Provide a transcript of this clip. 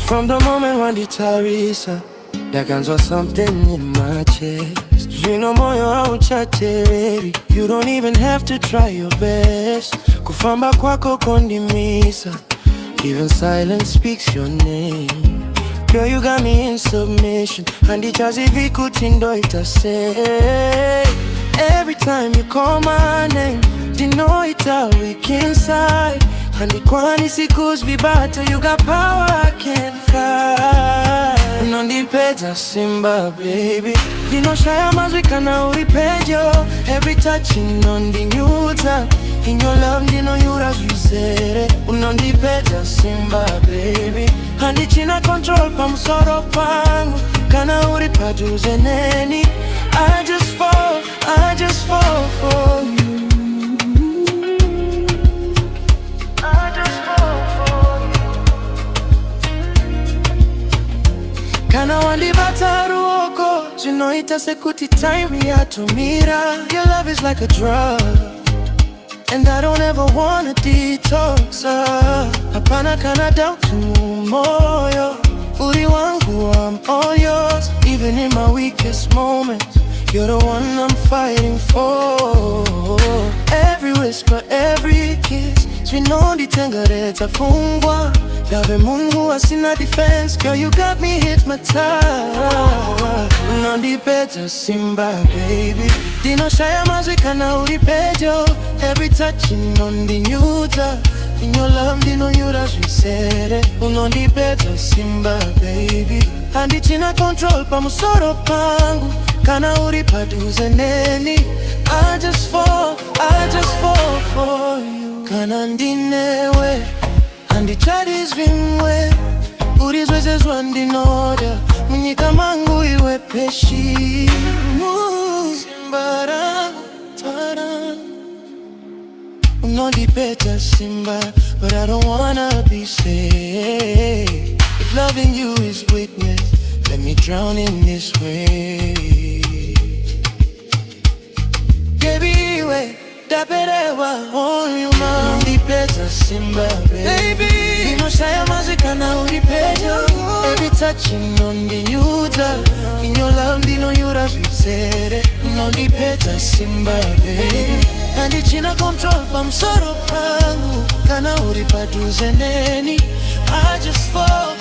From the moment when the tarisa, there comes something in my chest. You know moyo hauchatereri. You don't even have to try your best. Kufamba kwako kondimisa. Even silence speaks your name. Girl, you got me in submission. Handichazi vikuti ndo itase. Every time you call my name, you know it's a weak inside. Handikwani sikus vibata, you got power I can't fight. Unondipedza Simba, baby. Dinoshaya mazwi kana uripejo. Every touch inondinyuta. In your love, dino yura zwisere. Unondipedza Simba, baby. Handichina control pa musoro pangu. Kana uripaduze neni. I just fall for you. Kana wandibata ruoko. Zvinoita sekuti time yatumira. Your love is like a drug, and I don't ever wanna detox. Hapana kana doubt to moyo. Uri wangu, I'm all yours. Even in my weakest moments, you're the one I'm fighting for. Every whisper, every kiss, Unondipedza pfungwa. Love munhu asina defense. Girl, you got me hypnotized. Unondipedza Simba, baby. Dinoshaya mazwi kana uripejo. Every touch inondinyuta. In your love, dino yura zvisere. Unondipedza Simba, baby. Handichina control pa musoro pangu. Kana uripaduze neni. I just fall for you. Kana ndinewe handichadis vimwe. Urizwezezwa ndinoda. Munyika mangu iwe peshi. Simba rangu tarangu. Unondipedza Simba, but I don't wanna be saved. If loving you is weakness, let me drown in this way. Baby, we daperewa on you, man. Unondipedza Simba, baby. Dinoshaya mazwi kana uripejo. Every touch inondinyuta. In your love, dino yura zvisere. Unondipedza Simba, baby. Handichina control pa musoro pangu. Kana uripaduze neni. I just fall